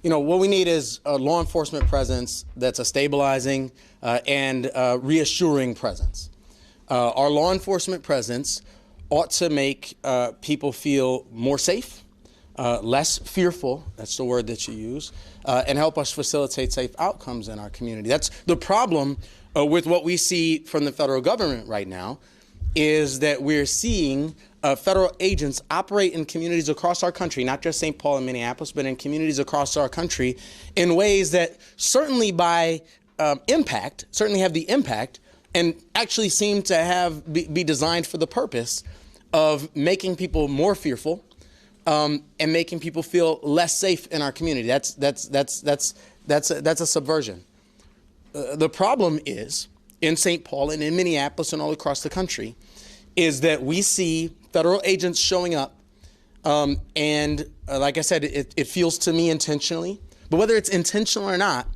What we need is a law enforcement presence that's a stabilizing and reassuring presence. Our law enforcement presence ought to make people feel more safe, less fearful, that's the word that you use, and help us facilitate safe outcomes in our community. That's the problem with what we see from the federal government right now, is that we're seeing federal agents operate in communities across our country, not just St. Paul and Minneapolis, but in communities across our country in ways that certainly by impact, certainly have the impact and actually seem to be designed for the purpose of making people more fearful and making people feel less safe in our community. That's a subversion. The problem is, in St. Paul and in Minneapolis and all across the country, is that we see federal agents showing up and like I said, it feels to me intentionally, but whether it's intentional or not,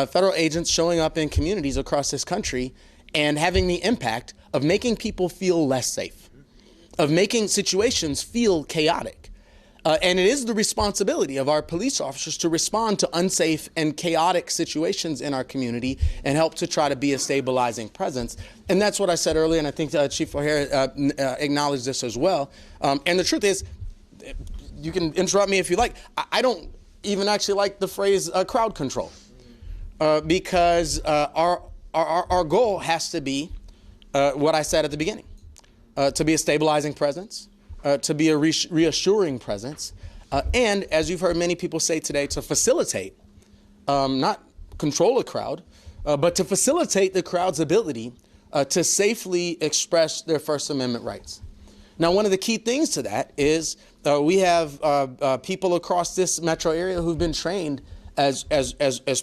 federal agents showing up in communities across this country and having the impact of making people feel less safe, of making situations feel chaotic. And it is the responsibility of our police officers to respond to unsafe and chaotic situations in our community and help to try to be a stabilizing presence. And that's what I said earlier, and I think Chief O'Hare acknowledged this as well. And the truth is, you can interrupt me if you like, I don't even actually like the phrase crowd control, because our goal has to be what I said at the beginning, to be a stabilizing presence, to be a reassuring presence, and as you've heard many people say today, to facilitate, not control a crowd, but to facilitate the crowd's ability to safely express their First Amendment rights. Now, one of the key things to that is we have people across this metro area who've been trained as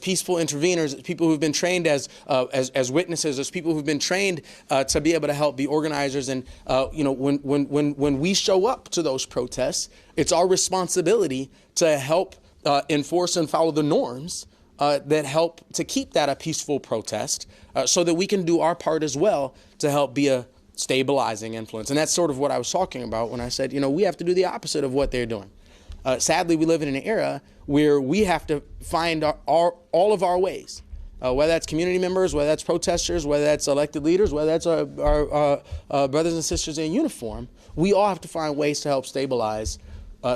peaceful interveners, people who've been trained as witnesses, as people who've been trained to be able to help be organizers. And when we show up to those protests, it's our responsibility to help enforce and follow the norms that help to keep that a peaceful protest, so that we can do our part as well to help be a stabilizing influence. And that's sort of what I was talking about when I said, we have to do the opposite of what they're doing. Sadly, we live in an era where we have to find all of our ways, whether that's community members, whether that's protesters, whether that's elected leaders, whether that's our brothers and sisters in uniform. We all have to find ways to help stabilize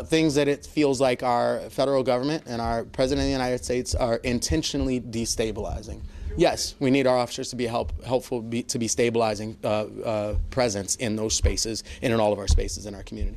things that it feels like our federal government and our President of the United States are intentionally destabilizing. Yes, we need our officers to be helpful to be stabilizing presence in those spaces and in all of our spaces in our community.